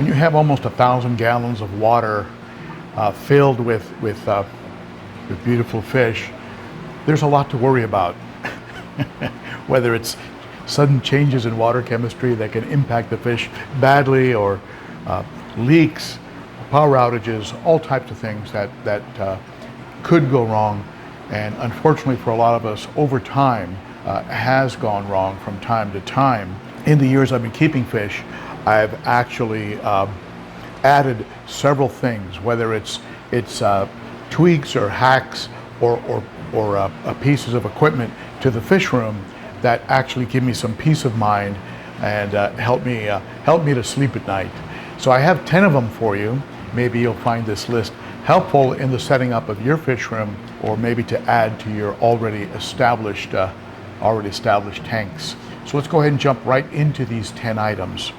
When you have almost 1,000 gallons of water filled with beautiful fish, there's a lot to worry about. Whether it's sudden changes in water chemistry that can impact the fish badly, or leaks, power outages, all types of things that could go wrong. And unfortunately for a lot of us, over time, has gone wrong from time to time. In the years I've been keeping fish, I've actually added several things, whether it's tweaks or hacks or pieces of equipment to the fish room that actually give me some peace of mind and help me to sleep at night. So I have 10 of them for you. Maybe you'll find this list helpful in the setting up of your fish room, or maybe to add to your already established tanks. So let's go ahead and jump right into these 10 items.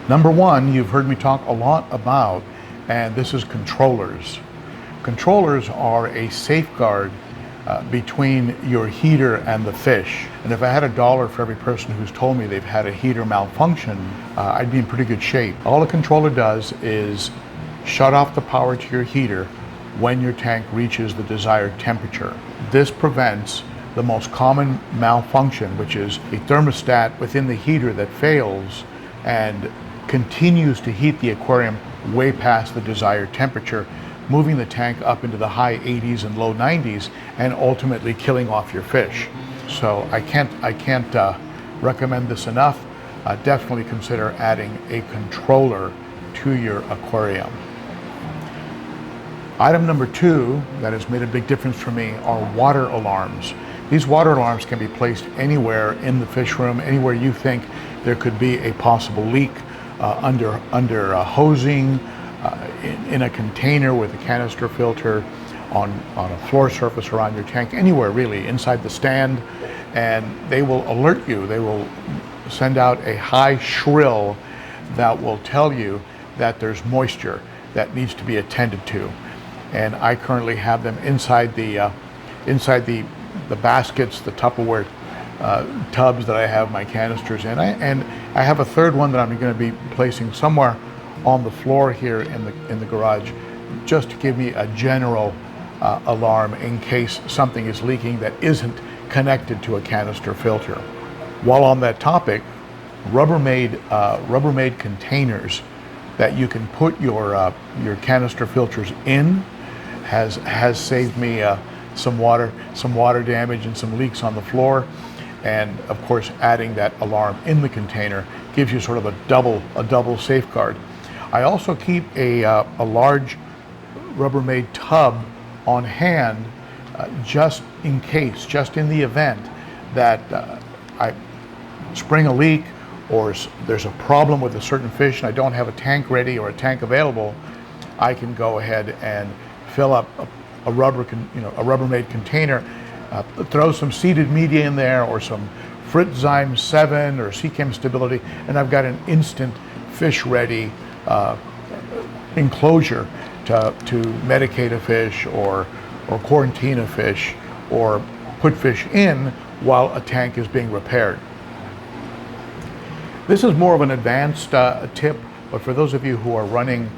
Number one, you've heard me talk a lot about, and this is controllers. Controllers are a safeguard between your heater and the fish. And if I had $1 for every person who's told me they've had a heater malfunction, I'd be in pretty good shape. All a controller does is shut off the power to your heater when your tank reaches the desired temperature. This prevents the most common malfunction, which is a thermostat within the heater that fails and continues to heat the aquarium way past the desired temperature, moving the tank up into the high 80s and low 90s and ultimately killing off your fish. So I can't recommend this enough. Definitely consider adding a controller to your aquarium. Item number two that has made a big difference for me are water alarms. These water alarms can be placed anywhere in the fish room, anywhere you think there could be a possible leak, under hosing, in a container with a canister filter, on a floor surface around your tank, anywhere really, inside the stand, and they will alert you. They will send out a high shrill that will tell you that there's moisture that needs to be attended to. And I currently have them inside the baskets, the Tupperware tubs that I have my canisters in. And I have a third one that I'm going to be placing somewhere on the floor here in the garage, just to give me a general alarm in case something is leaking that isn't connected to a canister filter. While on that topic, Rubbermaid containers that you can put your canister filters in has saved me some water damage and some leaks on the floor. And of course, adding that alarm in the container gives you sort of a double safeguard. I also keep a large Rubbermaid tub on hand, just in case, just in the event that I spring a leak, or there's a problem with a certain fish and I don't have a tank ready or a tank available. I can go ahead and fill up a Rubbermaid container, throw some seeded media in there, or some Fritzyme 7 or Seachem Stability, and I've got an instant fish-ready enclosure to medicate a fish, or quarantine a fish, or put fish in while a tank is being repaired. This is more of an advanced tip, but for those of you who are running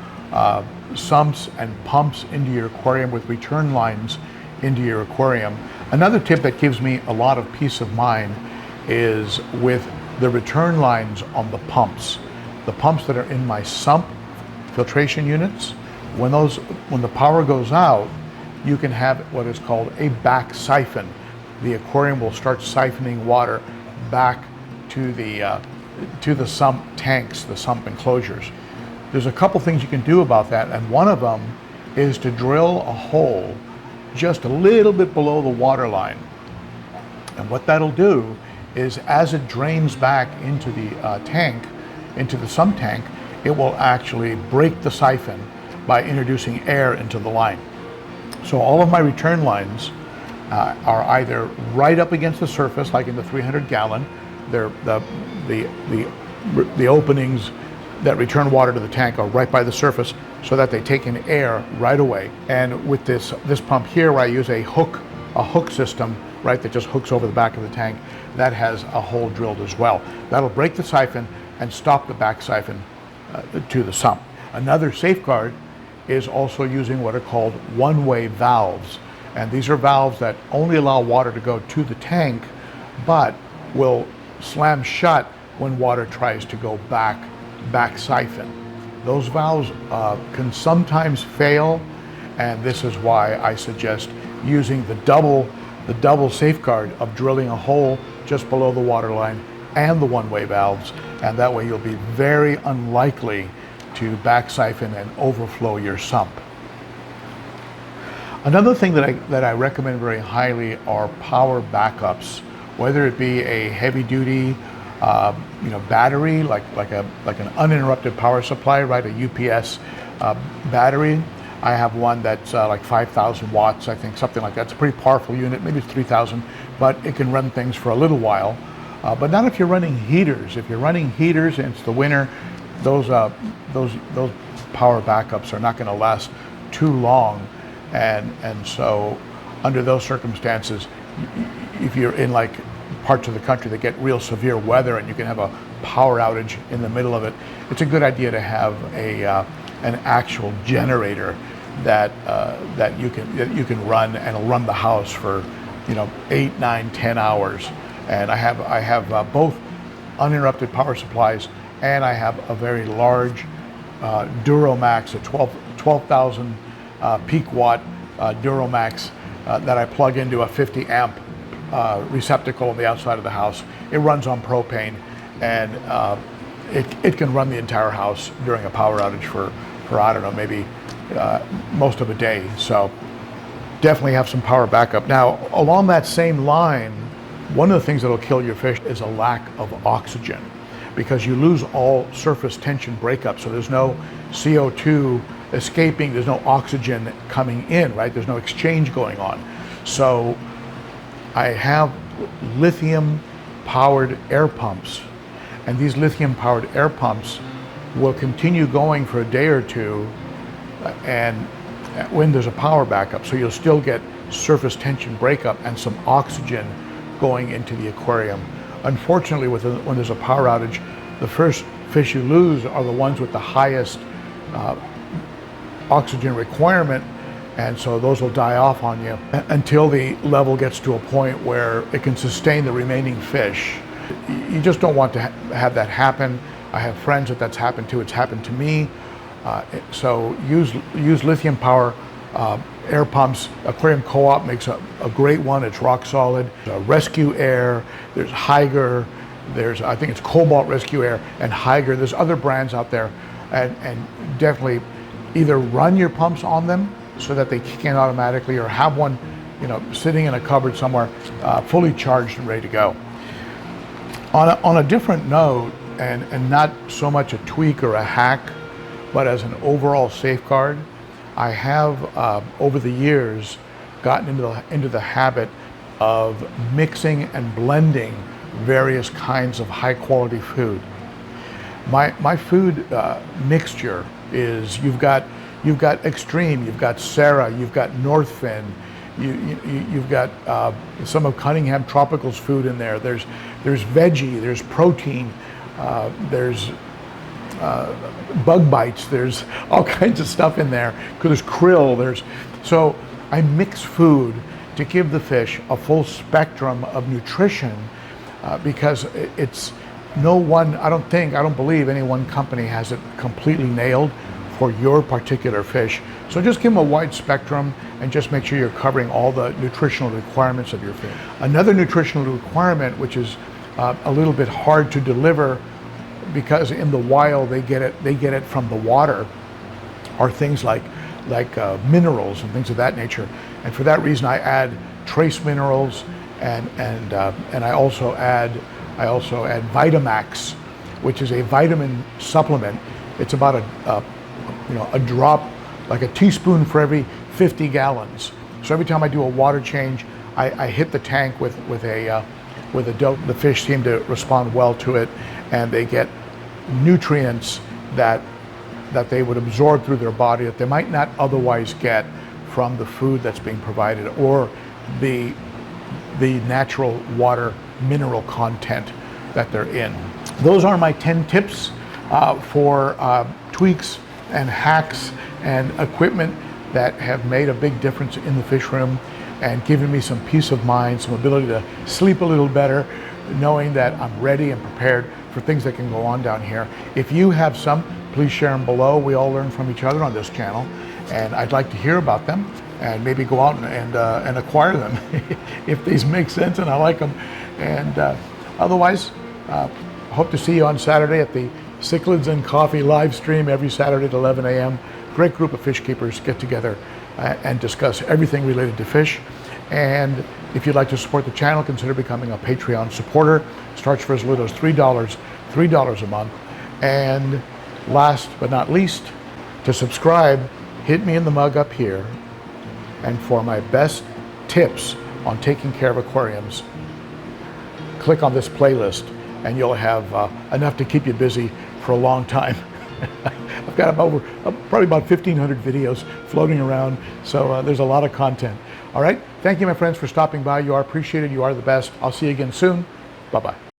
sumps and pumps into your aquarium with return lines into your aquarium, another tip that gives me a lot of peace of mind is with the return lines on the pumps. The pumps that are in my sump filtration units, when the power goes out, you can have what is called a back siphon. The aquarium will start siphoning water back to the sump tanks, the sump enclosures. There's a couple things you can do about that, and one of them is to drill a hole just a little bit below the water line. And what that'll do is, as it drains back into the tank, into the sump tank, it will actually break the siphon by introducing air into the line. So all of my return lines are either right up against the surface, like in the 300 gallon. They're the openings that return water to the tank are right by the surface, so that they take in air right away. And with this pump here, where I use a hook system, right, that just hooks over the back of the tank, that has a hole drilled as well. That'll break the siphon and stop the back siphon to the sump. Another safeguard is also using what are called one-way valves. And these are valves that only allow water to go to the tank, but will slam shut when water tries to go back siphon. Those valves can sometimes fail, and this is why I suggest using the double safeguard of drilling a hole just below the water line and the one-way valves, and that way you'll be very unlikely to back siphon and overflow your sump. Another thing that I recommend very highly are power backups, whether it be a heavy-duty battery like an uninterrupted power supply, right? A UPS battery. I have one that's like 5,000 watts, I think, something like that. It's a pretty powerful unit, maybe it's 3,000, but it can run things for a little while. But not if you're running heaters. If you're running heaters and it's the winter, those power backups are not going to last too long, and so under those circumstances, if you're in like parts of the country that get real severe weather and you can have a power outage in the middle of it, it's a good idea to have an actual generator that you can run, and it'll run the house for 8, 9, 10 hours. And I have both uninterrupted power supplies, and I have a very large Duramax, a 12,000 peak watt Duramax that I plug into a 50 amp receptacle on the outside of the house. It runs on propane, and it can run the entire house during a power outage for I don't know, maybe most of a day. So definitely have some power backup. Now, along that same line, one of the things that'll kill your fish is a lack of oxygen, because you lose all surface tension breakup. So there's no CO2 escaping, there's no oxygen coming in, right? There's no exchange going on. So I have lithium powered air pumps, and these lithium powered air pumps will continue going for a day or two and when there's a power backup. So you'll still get surface tension breakup and some oxygen going into the aquarium. Unfortunately, when there's a power outage, the first fish you lose are the ones with the highest oxygen requirement, and so those will die off on you until the level gets to a point where it can sustain the remaining fish. You just don't want to have that happen. I have friends that's happened to. It's happened to me. So use lithium power air pumps. Aquarium Co-op makes a great one. It's rock solid. Rescue Air, there's Higer, I think it's Cobalt Rescue Air and Higer. There's other brands out there, and definitely either run your pumps on them so that they kick in automatically, or have one sitting in a cupboard somewhere fully charged and ready to go. On a different note, and not so much a tweak or a hack, but as an overall safeguard, I have over the years gotten into the habit of mixing and blending various kinds of high quality food. My food mixture is, you've got Extreme, you've got Sarah, you've got Northfin, you've got some of Cunningham Tropical's food in there. There's veggie, there's protein, there's bug bites, there's all kinds of stuff in there. There's krill, so I mix food to give the fish a full spectrum of nutrition, because it's I don't believe any one company has it completely nailed for your particular fish. So just give them a wide spectrum and just make sure you're covering all the nutritional requirements of your fish. Another nutritional requirement, which is a little bit hard to deliver because in the wild they get it from the water, are things like minerals and things of that nature. And for that reason, I add trace minerals, and I also add Vitamax, which is a vitamin supplement. It's about a drop, like a teaspoon for every 50 gallons. So every time I do a water change, I hit the tank with a dose. The fish seem to respond well to it, and they get nutrients that they would absorb through their body that they might not otherwise get from the food that's being provided, or the natural water mineral content that they're in. Those are my 10 tips for tweaks and hacks and equipment that have made a big difference in the fish room and given me some peace of mind, some ability to sleep a little better, knowing that I'm ready and prepared for things that can go on down here. If you have some, please share them below. We all learn from each other on this channel, and I'd like to hear about them and maybe go out and acquire them if these make sense and I like them. And otherwise, hope to see you on Saturday at the Cichlids Coffee live stream every Saturday at 11 a.m. Great group of fish keepers get together and discuss everything related to fish. And if you'd like to support the channel, consider becoming a Patreon supporter. Starts for as little as $3 a month. And last but not least, to subscribe, hit me in the mug up here. And for my best tips on taking care of aquariums, click on this playlist and you'll have enough to keep you busy for a long time. I've got probably about 1,500 videos floating around, so there's a lot of content. All right, thank you, my friends, for stopping by. You are appreciated. You are the best. I'll see you again soon. Bye-bye.